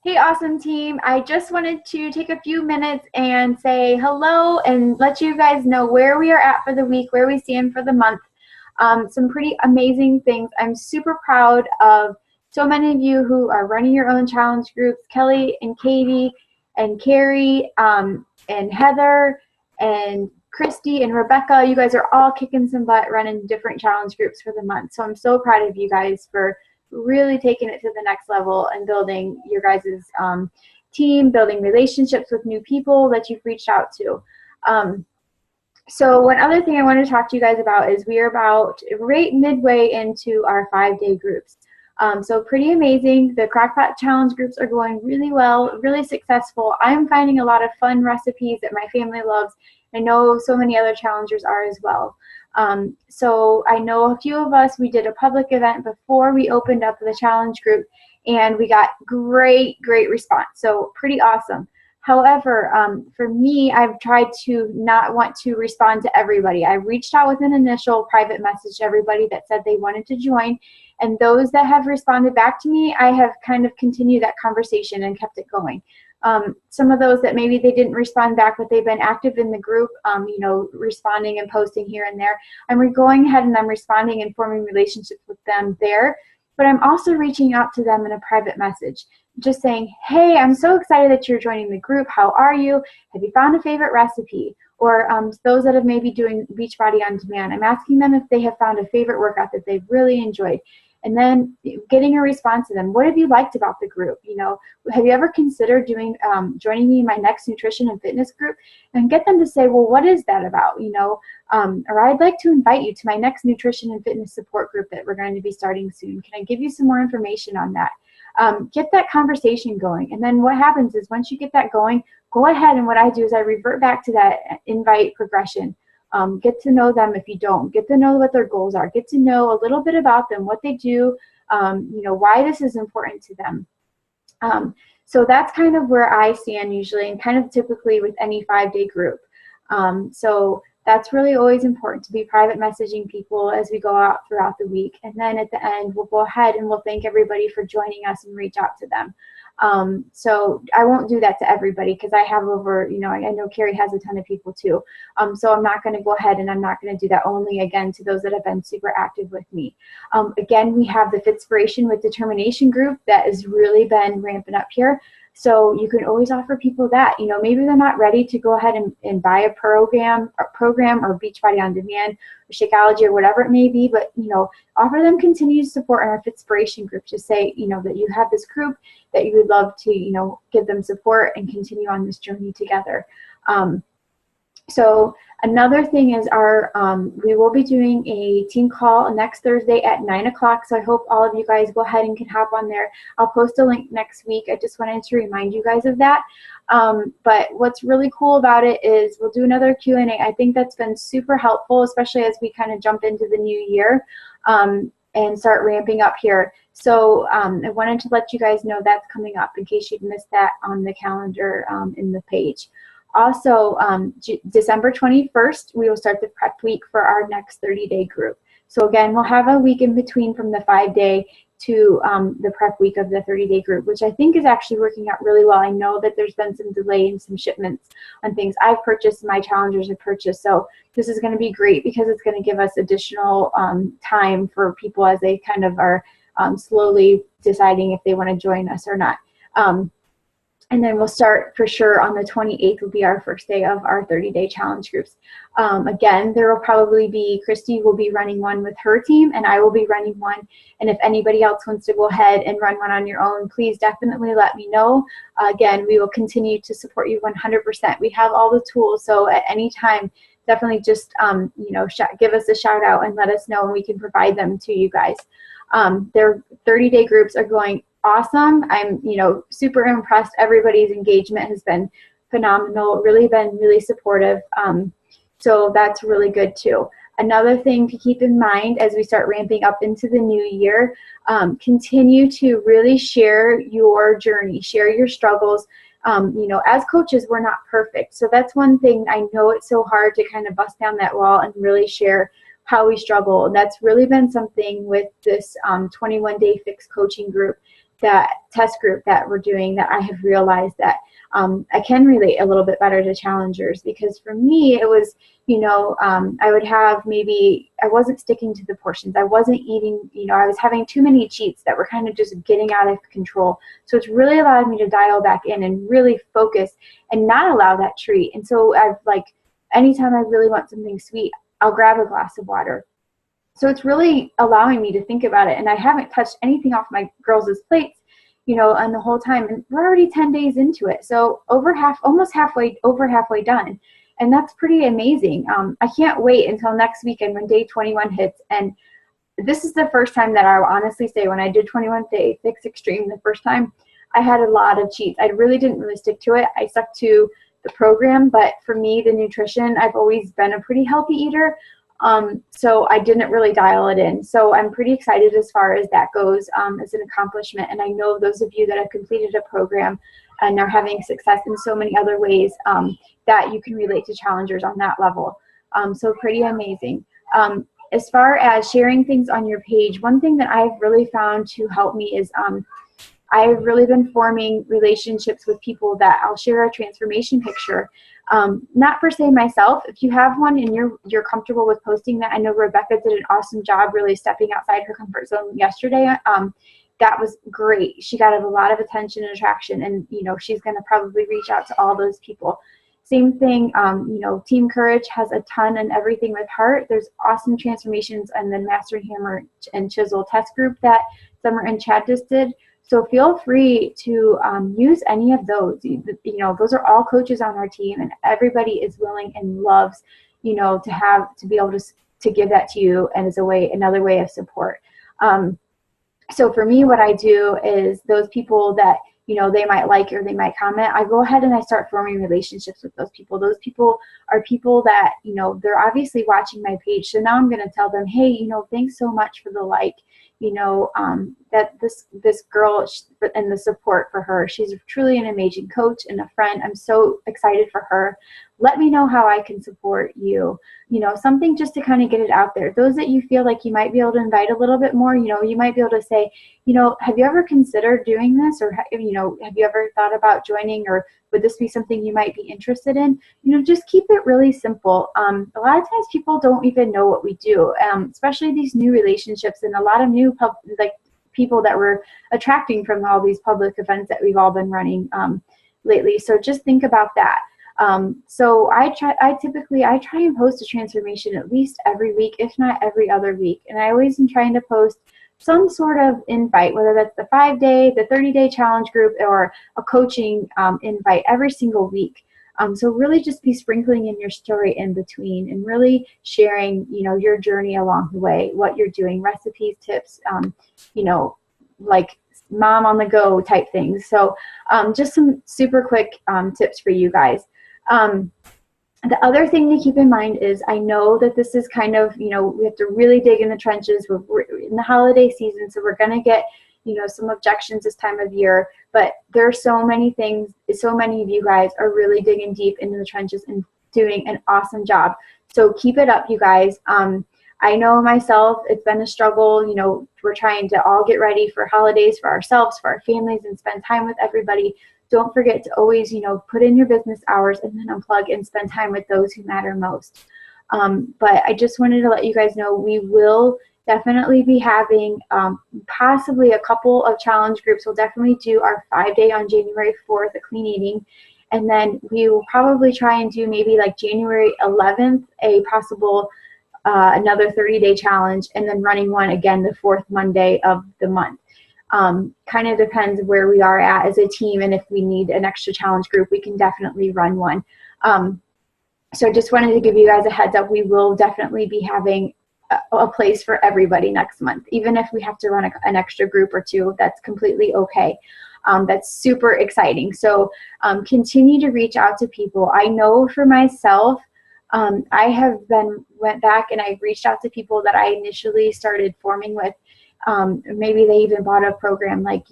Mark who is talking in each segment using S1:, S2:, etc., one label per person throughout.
S1: Hey, awesome team. I just wanted to take a few minutes and say hello and let you guys know where we are at for the week, where we stand for the month. Some pretty amazing things. I'm super proud of so many of you who are running your own challenge groups. Kelly and Katie and Carrie and Heather and Christy and Rebecca. You guys are all kicking some butt running different challenge groups for the month. So I'm so proud of you guys for really taking it to the next level and building your guys' team, building relationships with new people that you've reached out to. So one other thing I want to talk to you guys about is we are about right midway into our 5-day groups. So pretty amazing. The Crock-Pot Challenge groups are going really well, really successful. I'm finding a lot of fun recipes that my family loves. I know so many other challengers are as well. So I know a few of us, we did a public event before we opened up the challenge group, and we got great response. So pretty awesome. However, for me, I've tried to not want to respond to everybody. I reached out with an initial private message to everybody that said they wanted to join, and those that have responded back to me, I have kind of continued that conversation and kept it going. Some of those that maybe they didn't respond back, but they've been active in the group, responding and posting here and there. I'm going ahead and I'm responding and forming relationships with them there, but I'm also reaching out to them in a private message, just saying, hey, I'm so excited that you're joining the group. How are you? Have you found a favorite recipe? Or those that have maybe doing Beachbody on Demand, I'm asking them if they have found a favorite workout that they've really enjoyed. And then getting a response to them. What have you liked about the group? Have you ever considered joining me in my next nutrition and fitness group? And get them to say, well, what is that about? Or I'd like to invite you to my next nutrition and fitness support group that we're going to be starting soon. Can I give you some more information on that? Get that conversation going. And then what happens is once you get that going, go ahead, and what I do is I revert back to that invite progression. Get to know them if you don't. Get to know what their goals are. Get to know a little bit about them, what they do, why this is important to them. So that's kind of where I stand usually, and kind of typically with any 5-day group. So that's really always important, to be private messaging people as we go out throughout the week. And then at the end, we'll go ahead and we'll thank everybody for joining us and reach out to them. So I won't do that to everybody because I have over, I know Carrie has a ton of people too. So I'm not going to go ahead and I'm not going to do that, only again to those that have been super active with me. Again, we have the Fitspiration with Determination group that has really been ramping up here. So you can always offer people that, maybe they're not ready to go ahead and buy a program or Beachbody on Demand or Shakeology or whatever it may be, but, offer them continued support in our Fitspiration group. Just say, that you have this group that you would love to, give them support and continue on this journey together. So another thing is we will be doing a team call next Thursday at 9 o'clock. So I hope all of you guys go ahead and can hop on there. I'll post a link next week. I just wanted to remind you guys of that. But what's really cool about it is we'll do another Q&A. I think that's been super helpful, especially as we kind of jump into the new year and start ramping up here. So I wanted to let you guys know that's coming up in case you'd missed that on the calendar in the page. Also, December 21st, we will start the prep week for our next 30-day group. So again, we'll have a week in between from the 5-day to the prep week of the 30-day group, which I think is actually working out really well. I know that there's been some delay in some shipments on things I've purchased, my challengers have purchased. So this is going to be great because it's going to give us additional time for people as they kind of are slowly deciding if they want to join us or not. And then we'll start for sure on the 28th will be our first day of our 30-day challenge groups. Again, there will probably be, Christy will be running one with her team and I will be running one. And if anybody else wants to go ahead and run one on your own, please definitely let me know. Again, we will continue to support you 100%. We have all the tools, so at any time, definitely just give us a shout out and let us know and we can provide them to you guys. Their 30-day groups are going awesome. I'm, super impressed. Everybody's engagement has been phenomenal, really been really supportive. So that's really good too. Another thing to keep in mind as we start ramping up into the new year, continue to really share your journey, share your struggles. As coaches, we're not perfect. So that's one thing. I know it's so hard to kind of bust down that wall and really share how we struggle. And that's really been something with this 21-day fix coaching group that test group that we're doing that I have realized that I can relate a little bit better to challengers, because for me it was, I would have maybe, I wasn't sticking to the portions. I wasn't eating, I was having too many cheats that were kind of just getting out of control. So it's really allowed me to dial back in and really focus and not allow that treat. And so I've anytime I really want something sweet, I'll grab a glass of water. So it's really allowing me to think about it. And I haven't touched anything off my girls' plates, and the whole time. And we're already 10 days into it. So over halfway done. And that's pretty amazing. I can't wait until next weekend when day 21 hits. And this is the first time that I'll honestly say, when I did 21 Day Fix Extreme the first time, I had a lot of cheats. I really didn't stick to it. I stuck to the program, but for me, the nutrition, I've always been a pretty healthy eater. So I didn't really dial it in. So I'm pretty excited as far as that goes, as an accomplishment. And I know those of you that have completed a program and are having success in so many other ways, that you can relate to challengers on that level. So pretty amazing. As far as sharing things on your page, one thing that I've really found to help me is, I've really been forming relationships with people that I'll share a transformation picture. Not per se myself. If you have one and you're comfortable with posting that, I know Rebecca did an awesome job really stepping outside her comfort zone yesterday. That was great. She got a lot of attention and attraction, and she's going to probably reach out to all those people. Same thing, Team Courage has a ton and everything with heart. There's awesome transformations, and then Master Hammer and Chisel test group that Summer and Chad just did. So feel free to use any of those. Those are all coaches on our team, and everybody is willing and loves, to be able to give that to you, and as another way of support. So for me, what I do is those people that they might like or they might comment, I go ahead and I start forming relationships with those people. Those people are people that they're obviously watching my page. So now I'm going to tell them, hey, thanks so much for the like. That this girl and the support for her. She's truly an amazing coach and a friend. I'm so excited for her. Let me know how I can support you. Something just to kind of get it out there. Those that you feel like you might be able to invite a little bit more, you might be able to say, have you ever considered doing this? Or, have you ever thought about joining? Or would this be something you might be interested in? Just keep it really simple. A lot of times people don't even know what we do, especially these new relationships and a lot of new people that we're attracting from all these public events that we've all been running lately. So just think about that. So I try and post a transformation at least every week, if not every other week. And I always am trying to post some sort of invite, whether that's the 5-day, the 30-day challenge group, or a coaching invite every single week. So really just be sprinkling in your story in between and really sharing, your journey along the way, what you're doing, recipes, tips, like mom on the go type things. So just some super quick tips for you guys. The other thing to keep in mind is, I know that this is kind of, we have to really dig in the trenches. We're in the holiday season, so we're going to get, some objections this time of year, but there are so many things. So many of you guys are really digging deep into the trenches and doing an awesome job. So keep it up, you guys. I know myself, it's been a struggle. We're trying to all get ready for holidays for ourselves, for our families, and spend time with everybody. Don't forget to always, put in your business hours and then unplug and spend time with those who matter most. But I just wanted to let you guys know we will definitely be having possibly a couple of challenge groups. We'll definitely do our 5-day on January 4th, a clean eating. And then we will probably try and do maybe like January 11th, a possible another 30-day challenge, and then running one again the 4th Monday of the month. Kind of depends where we are at as a team, and if we need an extra challenge group, we can definitely run one. So just wanted to give you guys a heads up. We will definitely be having a place for everybody next month. Even if we have to run an extra group or two, that's completely okay. That's super exciting. So continue to reach out to people. I know for myself, I went back and I reached out to people that I initially started forming with. Maybe they even bought a program like,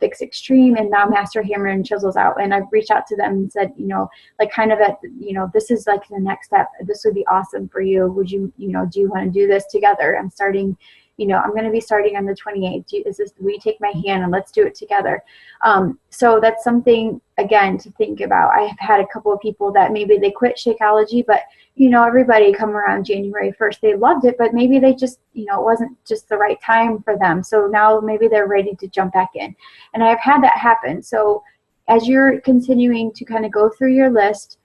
S1: Fix Extreme, and now Master Hammer and Chisel's out. And I've reached out to them and said, this is like the next step. This would be awesome for you. Would you, do you want to do this together? I'm starting, you know, I'm going to be starting on the 28th. Will you take my hand and let's do it together? So that's something, again, to think about. I have had a couple of people that maybe they quit Shakeology, but, you know, everybody come around January 1st, they loved it, but maybe they just, you know, it wasn't just the right time for them. So now maybe they're ready to jump back in. And I've had that happen. So as you're continuing to kind of go through your list,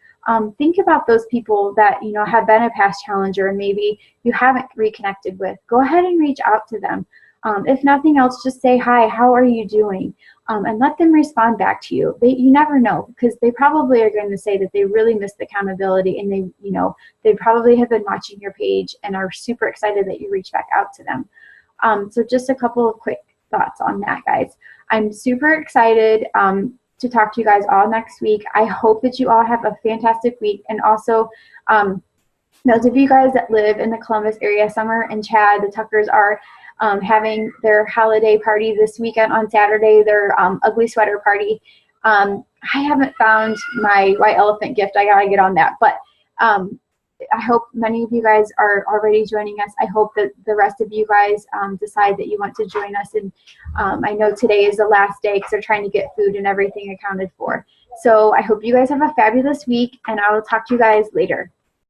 S1: think about those people that, you know, have been a past challenger and maybe you haven't reconnected with. Go ahead and reach out to them. If nothing else, just say, hi, how are you doing? And let them respond back to you. You never know, because they probably are going to say that they really missed accountability, and they, you know, they probably have been watching your page and are super excited that you reach back out to them. So just a couple of quick thoughts on that, guys. I'm super excited to talk to you guys all next week. I hope that you all have a fantastic week. And also, those of you guys that live in the Columbus area, Summer and Chad, the Tuckers, are having their holiday party this weekend on Saturday, their ugly sweater party. I haven't found my white elephant gift. I gotta get on that. But I hope many of you guys are already joining us. I hope that the rest of you guys decide that you want to join us. And I know today is the last day because they're trying to get food and everything accounted for. So I hope you guys have a fabulous week, and I will talk to you guys later.